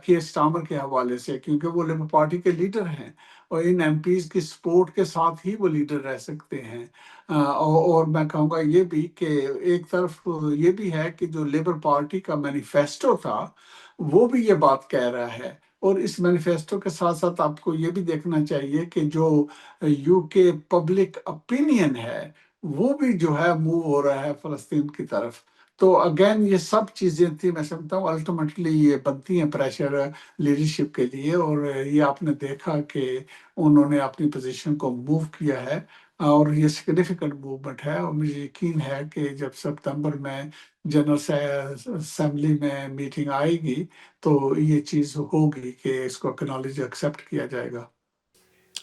کیئر سٹارمر کے حوالے سے، کیونکہ وہ لیبر پارٹی کے لیڈر ہیں، اور ان ایم پیز کی سپورٹ کے ساتھ ہی وہ لیڈر رہ سکتے ہیں۔ اور میں کہوں گا یہ بھی کہ ایک طرف یہ بھی ہے کہ جو لیبر پارٹی کا مینیفیسٹو تھا وہ بھی یہ بات کہہ رہا ہے، اور اس مینیفیسٹو کے ساتھ ساتھ آپ کو یہ بھی دیکھنا چاہیے کہ جو یو کے پبلک اپینین ہے وہ بھی جو ہے موو ہو رہا ہے فلسطین کی طرف، تو اگین یہ سب چیزیں تھیں، میں سمجھتا ہوں الٹیمیٹلی یہ بنتی ہیں پریشر لیڈرشپ کے لیے، اور یہ آپ نے دیکھا کہ انہوں نے اپنی پوزیشن کو موو کیا ہے، اور یہ سگنیفیکنٹ موومنٹ ہے، اور مجھے یقین ہے کہ جب سپتمبر میں جنرل اسمبلی میں میٹنگ آئے گی تو یہ چیز ہوگی کہ اس کو اکنالج ایکسیپٹ کیا جائے گا۔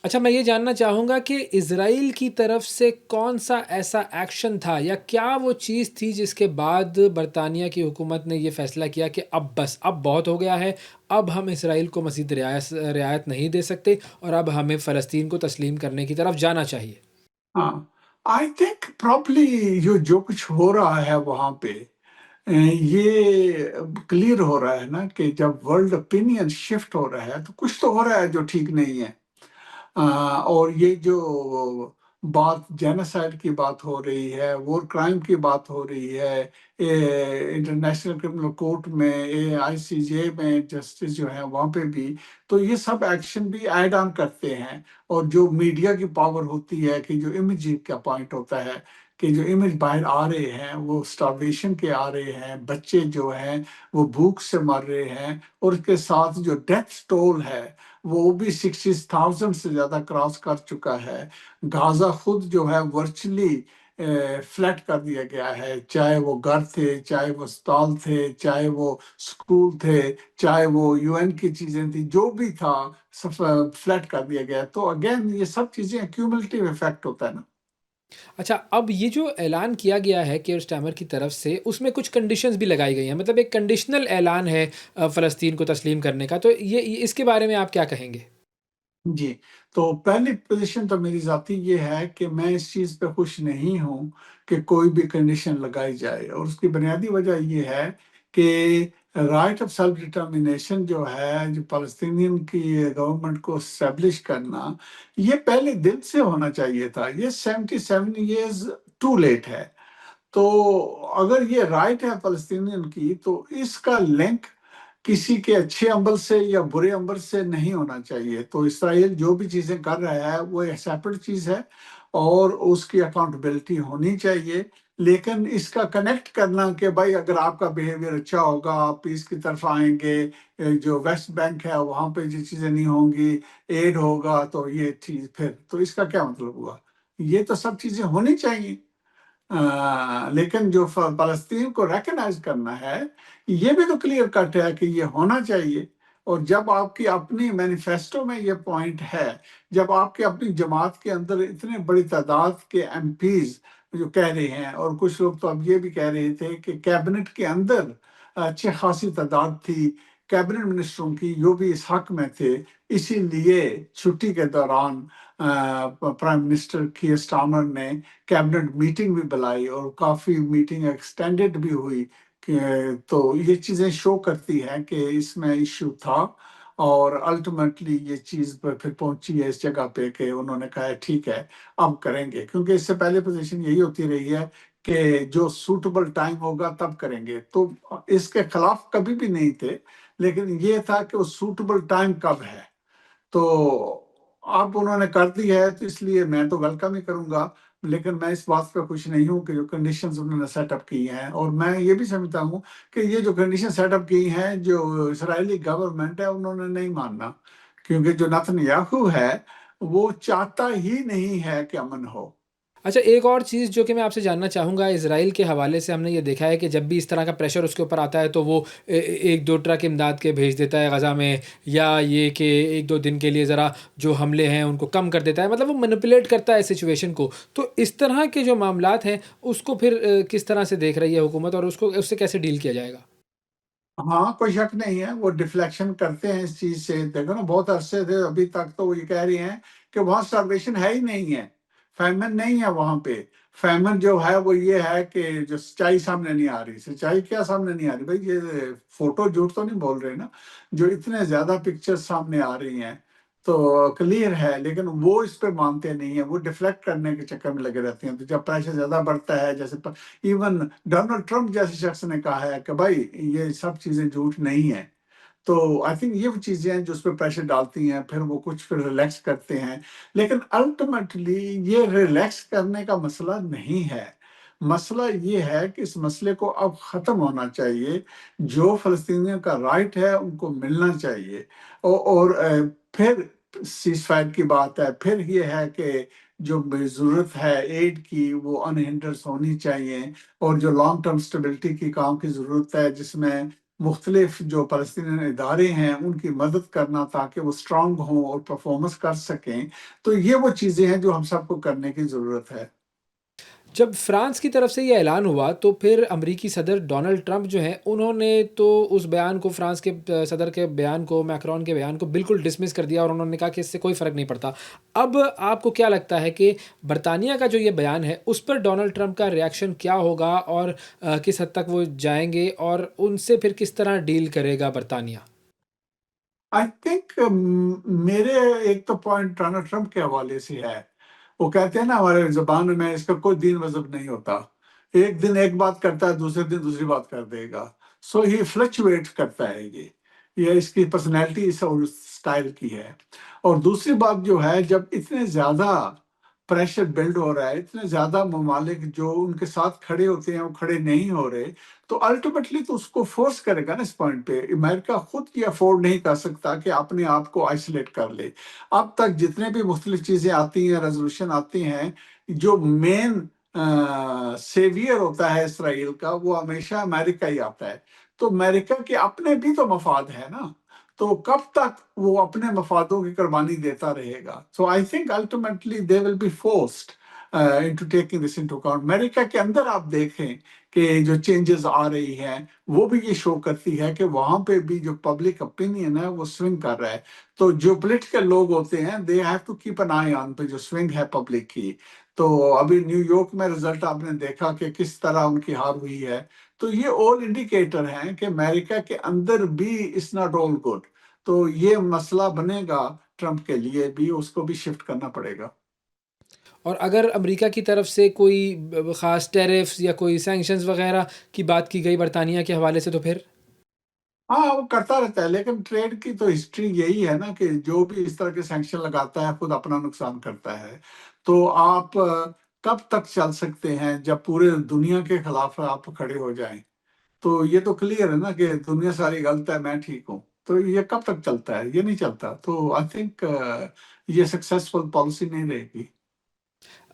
اچھا، میں یہ جاننا چاہوں گا کہ اسرائیل کی طرف سے کون سا ایسا ایکشن تھا یا کیا وہ چیز تھی جس کے بعد برطانیہ کی حکومت نے یہ فیصلہ کیا کہ اب بس، اب بہت ہو گیا ہے، اب ہم اسرائیل کو مزید رعایت نہیں دے سکتے اور اب ہمیں فلسطین کو تسلیم کرنے کی طرف جانا چاہیے؟ ہاں، آئی تھنک پراپرلی جو کچھ ہو رہا ہے وہاں پہ یہ کلیئر ہو رہا ہے نا کہ جب ورلڈ اوپینین شفٹ ہو رہا ہے تو کچھ تو ہو رہا ہے جو ٹھیک نہیں ہے، اور یہ جو بات جینوسائیڈ کی بات ہو رہی ہے، وار کرائم کی بات ہو رہی ہے، انٹرنیشنل کرمنل کورٹ میں، ICJ میں جسٹس جو ہیں وہاں پہ بھی، تو یہ سب ایکشن بھی ایڈ آن کرتے ہیں، اور جو میڈیا کی پاور ہوتی ہے کہ جو امیجنگ کا پوائنٹ ہوتا ہے کہ جو امیج باہر آ رہے ہیں وہ اسٹارویشن کے آ رہے ہیں، بچے جو ہیں وہ بھوک سے مر رہے ہیں، اور اس کے ساتھ جو ڈیتھ ٹول ہے وہ بھی 60,000 سے زیادہ کراس کر چکا ہے۔ غازہ خود جو ہے ورچولی فلیٹ کر دیا گیا ہے، چاہے وہ گھر تھے، چاہے وہ اسپتال تھے، چاہے وہ اسکول تھے، چاہے وہ یو این کی چیزیں تھیں، جو بھی تھا سب فلیٹ کر دیا گیا۔ تو اگین یہ سب چیزیں کیوملیٹیو افیکٹ ہوتا ہے نا۔ اچھا، اب یہ جو اعلان کیا گیا ہے کیئر اسٹارمر کی طرف سے، اس میں کچھ کنڈیشنز بھی لگائی گئی ہیں، مطلب ایک کنڈیشنل اعلان ہے فلسطین کو تسلیم کرنے کا، تو یہ اس کے بارے میں آپ کیا کہیں گے؟ جی، تو پہلی پوزیشن تو میری ذاتی یہ ہے کہ میں اس چیز پہ خوش نہیں ہوں کہ کوئی بھی کنڈیشن لگائی جائے، اور اس کی بنیادی وجہ یہ ہے کہ رائٹ آف سیلف ڈٹرمینیشن جو ہے، جو فلسطینین کی گورنمنٹ کو اسٹیبلش کرنا، یہ پہلے دن سے ہونا چاہیے تھا۔ یہ 77 ایئرز ٹو لیٹ ہے۔ تو اگر یہ رائٹ ہے فلسطینین کی، تو اس کا لنک کسی کے اچھے عمل سے یا برے عمل سے نہیں ہونا چاہیے۔ تو اسرائیل جو بھی چیزیں کر رہا ہے وہ ایک سیپریٹ چیز ہے، اور اس کی اکاؤنٹیبلٹی ہونی چاہیے، لیکن اس کا کنیکٹ کرنا کہ بھائی اگر آپ کا بیہیویئر اچھا ہوگا، آپ پیس کی طرف آئیں گے، جو ویسٹ بینک ہے وہاں پہ جو چیزیں نہیں ہوں گی، ایڈ ہوگا، تو یہ چیز پھر تو اس کا کیا مطلب ہوا؟ یہ تو سب چیزیں ہونی چاہیے، لیکن جو فلسطین کو ریکگنائز کرنا ہے، یہ بھی تو کلیئر کٹ ہے کہ یہ ہونا چاہیے۔ اور جب آپ کی اپنی مینیفیسٹو میں یہ پوائنٹ ہے، جب آپ کی اپنی جماعت کے اندر اتنے بڑی تعداد کے ایم پیز جو کہہ رہے ہیں، اور کچھ لوگ تو اب یہ بھی کہہ رہے تھے کہ کیبنٹ کے اندر اچھی خاصی تعداد تھی کیبنٹ منسٹروں کی جو بھی اس حق میں تھے، اسی لیے چھٹی کے دوران پرائم منسٹر کیئر اسٹارمر نے کیبنٹ میٹنگ بھی بلائی، اور کافی میٹنگ ایکسٹینڈڈ بھی ہوئی، تو یہ چیزیں شو کرتی ہیں کہ اس میں ایشو تھا، اور الٹیمیٹلی یہ چیز پھر پہنچی ہے اس جگہ پہ کہ انہوں نے کہا ہے ٹھیک ہے اب کریں گے، کیونکہ اس سے پہلے پوزیشن یہی ہوتی رہی ہے کہ جو سوٹیبل ٹائم ہوگا تب کریں گے، تو اس کے خلاف کبھی بھی نہیں تھے، لیکن یہ تھا کہ وہ سوٹیبل ٹائم کب ہے۔ تو اب انہوں نے کر دی ہے، تو اس لیے میں تو ویلکم ہی کروں گا، لیکن میں اس بات پہ خوش نہیں ہوں کہ جو کنڈیشنز انہوں نے سیٹ اپ کی ہیں، اور میں یہ بھی سمجھتا ہوں کہ یہ جو کنڈیشن سیٹ اپ کی ہیں جو اسرائیلی گورنمنٹ ہے انہوں نے نہیں ماننا، کیونکہ جو نتن یاہو ہے وہ چاہتا ہی نہیں ہے کہ امن ہو۔ اچھا، ایک اور چیز جو کہ میں آپ سے جاننا چاہوں گا، اسرائیل کے حوالے سے ہم نے یہ دیکھا ہے کہ جب بھی اس طرح کا پریشر اس کے اوپر آتا ہے تو وہ ایک دو ٹرک امداد کے بھیج دیتا ہے غزہ میں، یا یہ کہ ایک دو دن کے لیے ذرا جو حملے ہیں ان کو کم کر دیتا ہے، مطلب وہ مینپولیٹ کرتا ہے سچویشن کو۔ تو اس طرح کے جو معاملات ہیں اس کو پھر کس طرح سے دیکھ رہی ہے حکومت، اور اس سے کیسے ڈیل کیا جائے گا؟ ہاں، کوئی شک نہیں ہے، وہ ڈیفلیکشن کرتے ہیں اس چیز سے۔ دیکھو نا، بہت عرصے سے ابھی تک تو وہ یہ کہہ رہے ہیں کہ وہاں سٹارویشن ہے ہی نہیں ہے، فیمن نہیں ہے وہاں پہ۔ فیمن جو ہے وہ یہ ہے کہ جو سچائی سامنے نہیں آ رہی۔ سچائی کیا سامنے نہیں آ رہی بھائی؟ یہ فوٹو جھوٹ تو نہیں بول رہے نا، جو اتنے زیادہ پکچر سامنے آ رہی ہیں تو کلیئر ہے، لیکن وہ اس پہ مانتے نہیں ہیں، وہ ڈیفلیکٹ کرنے کے چکر میں لگے رہتے ہیں۔ تو جب پریشر زیادہ بڑھتا ہے، جیسے ایون ڈونلڈ ٹرمپ جیسے شخص نے کہا ہے کہ بھائی یہ سب چیزیں جھوٹ نہیں ہیں، تو آئی تھنک یہ وہ چیزیں ہیں جو اس پہ پریشر ڈالتی ہیں، پھر وہ کچھ پھر ریلیکس کرتے ہیں، لیکن الٹیمیٹلی یہ ریلیکس کرنے کا مسئلہ نہیں ہے۔ مسئلہ یہ ہے کہ اس مسئلے کو اب ختم ہونا چاہیے، جو فلسطینیوں کا رائٹ ہے ان کو ملنا چاہیے، اور پھر سیز فائر کی بات ہے، پھر یہ ہے کہ جو ضرورت ہے ایڈ کی وہ انہنڈرس ہونی چاہیے، اور جو لانگ ٹرم سٹیبلٹی کی کام کی ضرورت ہے جس میں مختلف جو فلسطینی ادارے ہیں ان کی مدد کرنا تاکہ وہ اسٹرانگ ہوں اور پرفارمنس کر سکیں، تو یہ وہ چیزیں ہیں جو ہم سب کو کرنے کی ضرورت ہے۔ جب فرانس کی طرف سے یہ اعلان ہوا تو پھر امریکی صدر ڈونلڈ ٹرمپ جو ہیں انہوں نے تو اس بیان کو، فرانس کے صدر کے بیان کو، میکرون کے بیان کو بالکل ڈسمس کر دیا، اور انہوں نے کہا کہ اس سے کوئی فرق نہیں پڑتا۔ اب آپ کو کیا لگتا ہے کہ برطانیہ کا جو یہ بیان ہے اس پر ڈونلڈ ٹرمپ کا ریاکشن کیا ہوگا، اور کس حد تک وہ جائیں گے، اور ان سے پھر کس طرح ڈیل کرے گا برطانیہ؟ آئی تھنک میرے ایک تو پوائنٹ ڈونلڈ ٹرمپ کے حوالے سے ہے، وہ کہتے ہیں نا ہمارے زبان میں اس کا کوئی دین مذہب نہیں ہوتا، ایک دن ایک بات کرتا ہے، دوسرے دن دوسری بات کر دے گا، سو ہی فلکچویٹ کرتا ہے، یہ اس کی پرسنالٹی اور اسٹائل کی ہے۔ اور دوسری بات جو ہے، جب اتنے زیادہ پریشر بلڈ ہو رہا ہے، اتنے زیادہ ممالک جو ان کے ساتھ کھڑے ہوتے ہیں وہ کھڑے نہیں ہو رہے، تو الٹیمیٹلی تو اس کو فورس کرے گا نا اس پوائنٹ پہ۔ امریکہ خود یہ افورڈ نہیں کر سکتا کہ اپنے آپ کو آئسولیٹ کر لے۔ اب تک جتنے بھی مختلف چیزیں آتی ہیں، ریزولوشن آتی ہیں، جو مین سیویئر ہوتا ہے اسرائیل کا وہ ہمیشہ امریکہ ہی آتا ہے۔ تو امریکہ کے اپنے بھی تو مفاد ہے نا، تو کب تک وہ اپنے مفادوں کی قربانی دیتا رہے گا؟ So I think ultimately they will be forced into taking this into account. امریکہ کے اندر آپ دیکھیں کہ جو چینجز آ رہی ہیں وہ بھی یہ شو کرتی ہے کہ وہاں پہ بھی جو پبلک اوپینین ہے وہ سوئنگ کر رہا ہے۔ تو جو پولیٹیکل لوگ ہوتے ہیں they have to keep an eye on پہ جو سوئنگ ہے پبلک کی۔ تو ابھی نیو یارک میں رزلٹ آپ نے دیکھا کہ کس طرح ان کی ہار ہوئی ہے۔ تو یہ آل انڈیکیٹر ہیں کہ امریکہ کے اندر بھی اٹس ناٹ آل گڈ۔ تو یہ مسئلہ بنے گا ٹرمپ کے لیے بھی، اس کو بھی شفٹ کرنا پڑے گا۔ اور اگر امریکہ کی طرف سے کوئی خاص ٹیرفز یا کوئی سینکشنز وغیرہ کی بات کی گئی برطانیہ کے حوالے سے، تو پھر ہاں وہ کرتا رہتا ہے، لیکن ٹریڈ کی تو ہسٹری یہی ہے نا کہ جو بھی اس طرح کے سینکشن لگاتا ہے خود اپنا نقصان کرتا ہے۔ تو آپ کب تک چل سکتے ہیں جب پورے دنیا کے خلاف آپ کھڑے ہو جائیں؟ تو یہ تو کلیئر ہے نا کہ دنیا ساری غلط ہے، میں ٹھیک ہوں، تو یہ کب تک چلتا ہے؟ یہ نہیں چلتا۔ تو آئی تھنک یہ سکسیسفل پالیسی نہیں رہے گی۔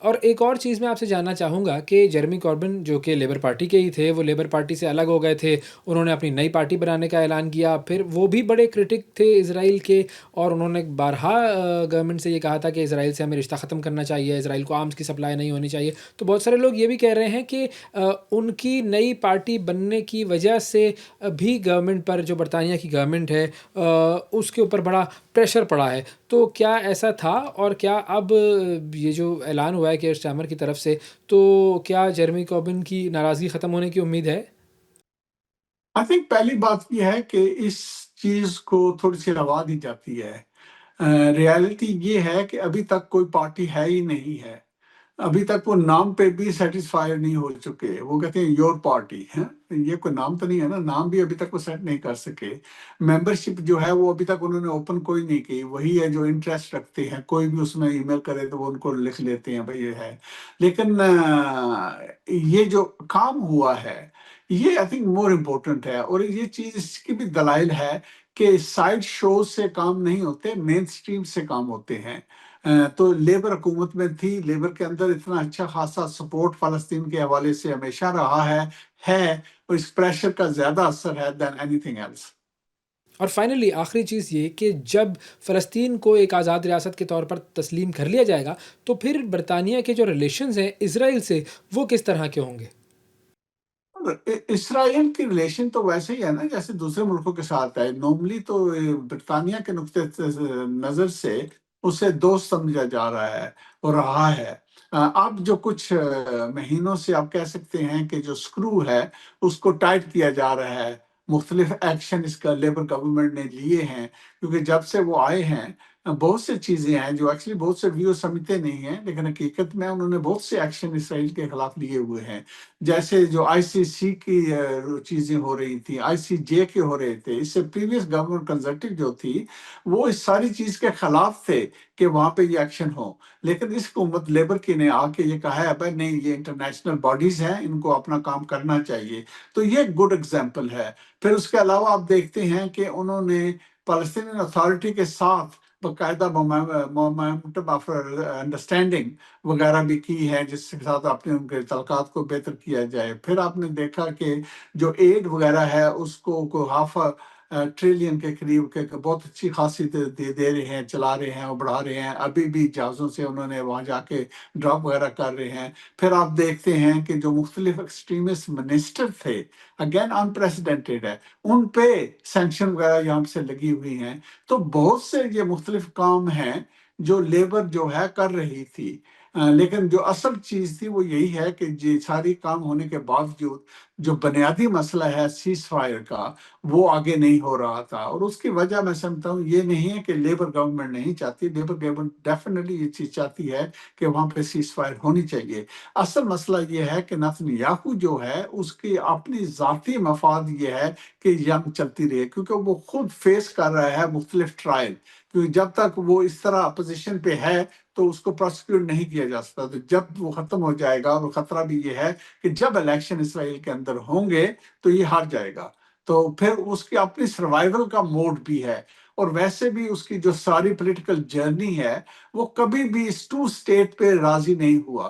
اور ایک اور چیز میں آپ سے جاننا چاہوں گا کہ جیرمی کوربن جو کہ لیبر پارٹی کے ہی تھے، وہ لیبر پارٹی سے الگ ہو گئے تھے، انہوں نے اپنی نئی پارٹی بنانے کا اعلان کیا، پھر وہ بھی بڑے کرٹک تھے اسرائیل کے، اور انہوں نے بارہا گورنمنٹ سے یہ کہا تھا کہ اسرائیل سے ہمیں رشتہ ختم کرنا چاہیے، اسرائیل کو آرمز کی سپلائی نہیں ہونی چاہیے۔ تو بہت سارے لوگ یہ بھی کہہ رہے ہیں کہ ان کی نئی پارٹی بننے کی وجہ سے بھی گورنمنٹ پر، جو برطانیہ کی گورنمنٹ ہے، اس کے اوپر بڑا پریشر پڑا ہے۔ تو کیا ایسا تھا، اور کیا اب یہ جو اعلان ہوا ہے کہ اسٹیمر کی طرف سے، تو کیا جیرمی کوربن کی ناراضگی ختم ہونے کی امید ہے؟ آئی تھنک پہلی بات یہ ہے کہ اس چیز کو تھوڑی سی روا دی جاتی ہے۔ ریالٹی یہ ہے کہ ابھی تک کوئی پارٹی ہے ہی نہیں ہے، ابھی تک وہ نام پہ بھی سیٹسفائی نہیں ہو چکے۔ وہ کہتے ہیں یور پارٹی ہے، یہ کوئی نام تو نہیں ہے نا، نام بھی ابھی تک وہ سیٹ نہیں کر سکے۔ ممبرشپ جو ہے وہ ابھی تک انہوں نے اوپن کوئی نہیں کی، وہی ہے جو انٹرسٹ رکھتے ہیں، کوئی بھی اس میں ای میل کرے تو وہ ان کو لکھ لیتے ہیں بھائی یہ ہے۔ لیکن یہ جو کام ہوا ہے یہ آئی تھنک مور امپورٹنٹ ہے، اور یہ چیز اس کی بھی دلائل ہے کہ سائڈ شوز سے کام نہیں ہوتے، مین سٹریم سے کام ہوتے ہیں۔ تو لیبر حکومت میں تھی، لیبر کے اندر اتنا اچھا خاصا سپورٹ فلسطین کے حوالے سے ہمیشہ رہا ہے، اور اس پریشر کا زیادہ اثر ہے دین اینی تھنگ ایلس۔ اور فائنلی آخری چیز یہ کہ جب فلسطین کو ایک آزاد ریاست کے طور پر تسلیم کر لیا جائے گا، تو پھر برطانیہ کے جو ریلیشنز ہیں اسرائیل سے، وہ کس طرح کے ہوں گے؟ اسرائیل کی ریلیشن تو ویسے ہی ہے نا جیسے دوسرے ملکوں کے ساتھ ہے۔ نارملی تو برطانیہ کے نقطۂ نظر سے اسے دوست سمجھا جا رہا ہے اور رہا ہے۔ اب جو کچھ مہینوں سے آپ کہہ سکتے ہیں کہ جو سکرو ہے اس کو ٹائٹ کیا جا رہا ہے، مختلف ایکشن اس کا لیبر گورنمنٹ نے لیے ہیں، کیونکہ جب سے وہ آئے ہیں بہت سے چیزیں ہیں جو ایکچولی بہت سے ویو سمجھتے نہیں ہیں، لیکن حقیقت میں انہوں نے بہت سے ایکشن اسرائیل کے خلاف لیے ہوئے ہیں۔ جیسے جو آئی سی سی کی چیزیں ہو رہی تھیں، آئی سی جے کے ہو رہے تھے، اس سے پریویس گورنمنٹ کنزرٹیو جو تھی وہ اس ساری چیز کے خلاف تھے کہ وہاں پہ یہ ایکشن ہو۔ لیکن اس حکومت لیبر کی نے آ کے یہ کہا ہے بھائی نہیں، یہ انٹرنیشنل باڈیز ہیں، ان کو اپنا کام کرنا چاہیے۔ تو یہ ایک گڈ ایگزامپل ہے۔ پھر اس کے علاوہ آپ دیکھتے ہیں کہ انہوں نے فلسطینین اتھارٹی کے ساتھ باقاعدہ مومنٹم آف انڈرسٹینڈنگ وغیرہ بھی کی ہے، جس کے ساتھ اپنے ان کے تعلقات کو بہتر کیا جائے۔ پھر آپ نے دیکھا کہ جو ایڈ وغیرہ ہے اس کو ہاف ٹریلین کے قریب کے بہت اچھی خاصی دے رہے ہیں، چلا رہے ہیں اور بڑھا رہے ہیں، ابھی بھی جہازوں سے انہوں نے وہاں جا کے ڈراپ وغیرہ کر رہے ہیں۔ پھر آپ دیکھتے ہیں کہ جو مختلف ایکسٹریمسٹ منسٹر تھے، اگین انپریسیڈنٹڈ ہے، ان پہ سینکشن وغیرہ یہاں سے لگی ہوئی ہیں۔ تو بہت سے یہ مختلف کام ہیں جو لیبر جو ہے کر رہی تھی، لیکن جو اصل چیز تھی وہ یہی ہے کہ یہ ساری کام ہونے کے باوجود جو بنیادی مسئلہ ہے سیز فائر کا وہ آگے نہیں ہو رہا تھا۔ اور اس کی وجہ میں سمجھتا ہوں یہ نہیں ہے کہ لیبر گورنمنٹ نہیں چاہتی، لیبر گورنمنٹ ڈیفینیٹلی یہ چیز چاہتی ہے کہ وہاں پہ سیز فائر ہونی چاہیے۔ اصل مسئلہ یہ ہے کہ نتن یاہو جو ہے اس کی اپنی ذاتی مفاد یہ ہے کہ جنگ چلتی رہے، کیونکہ وہ خود فیس کر رہا ہے مختلف ٹرائل، کیونکہ جب تک وہ اس طرح اپوزیشن پہ ہے تو اس کو پروسیکیوٹ نہیں کیا جا سکتا. تو جب وہ ختم ہو جائے گا، اور خطرہ بھی یہ ہے کہ جب الیکشن اسرائیل کے اندر ہوں گے تو یہ ہار جائے گا. تو پھر اس کی اپنی سروائیول کا موڈ بھی ہے. اور ویسے بھی اس کی جو ساری پولیٹیکل جرنی ہے وہ کبھی بھی اس 2 اسٹیٹ پہ راضی نہیں ہوا.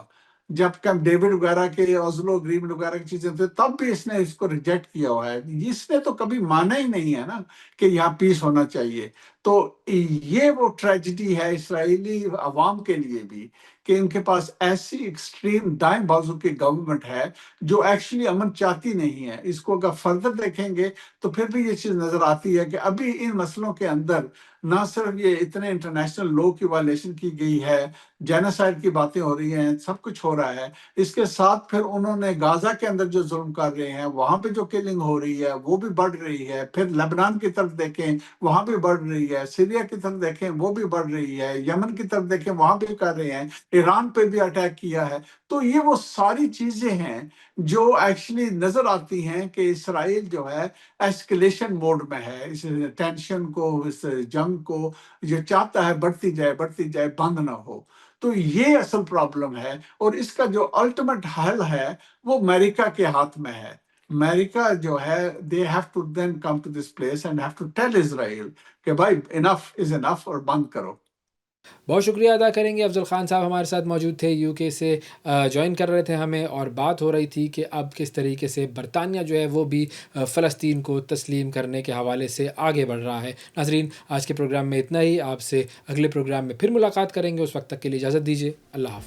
جب کیمپ ڈیوڈ وغیرہ کے اوزلو اگریمنٹ وغیرہ کی چیزیں تھے تب بھی اس نے اس کو ریجیکٹ کیا ہوا ہے. اس نے تو کبھی مانا ہی نہیں ہے نا کہ یہاں پیس ہونا چاہیے. تو یہ وہ ٹریجڈی ہے اسرائیلی عوام کے لیے بھی کہ ان کے پاس ایسی ایکسٹریم دائیں بازو کی گورنمنٹ ہے جو ایکچولی امن چاہتی نہیں ہے. اس کو اگر فردر دیکھیں گے تو پھر بھی یہ چیز نظر آتی ہے کہ ابھی ان مسئلوں کے اندر نہ صرف یہ اتنے انٹرنیشنل لا کی وائلیشن کی گئی ہے، جینوسائیڈ کی باتیں ہو رہی ہیں، سب کچھ ہو رہا ہے. اس کے ساتھ پھر انہوں نے غازہ کے اندر جو ظلم کر رہے ہیں وہاں پہ جو کلنگ ہو رہی ہے وہ بھی بڑھ رہی ہے. پھر لبنان کی طرف دیکھیں وہاں بھی بڑھ رہی ہے، سیریا کی طرف دیکھیں وہ بھی بڑھ رہی ہے، یمن کی طرف دیکھیں وہاں بھی کر رہے ہیں، ایران پہ بھی اٹیک کیا ہے. تو یہ وہ ساری چیزیں ہیں جو ایکچولی نظر آتی ہیں کہ اسرائیل جو ہے ایسکلیشن موڈ میں ہے. اس ٹینشن کو، اس جنگ کو یہ چاہتا ہے بڑھتی جائے بند نہ ہو. تو یہ اصل پرابلم ہے، اور اس کا جو الٹیمیٹ حل ہے وہ امریکہ کے ہاتھ میں ہے. امریکہ جو ہے they have to then come to this place and have to tell Israel کہ بھائی enough is enough اور بند کرو. بہت شکریہ ادا کریں گے. افضل خان صاحب ہمارے ساتھ موجود تھے، یو کے سے جوائن کر رہے تھے ہمیں، اور بات ہو رہی تھی کہ اب کس طریقے سے برطانیہ جو ہے وہ بھی فلسطین کو تسلیم کرنے کے حوالے سے آگے بڑھ رہا ہے. ناظرین، آج کے پروگرام میں اتنا ہی. آپ سے اگلے پروگرام میں پھر ملاقات کریں گے. اس وقت تک کے لیے اجازت دیجیے. اللہ حافظ.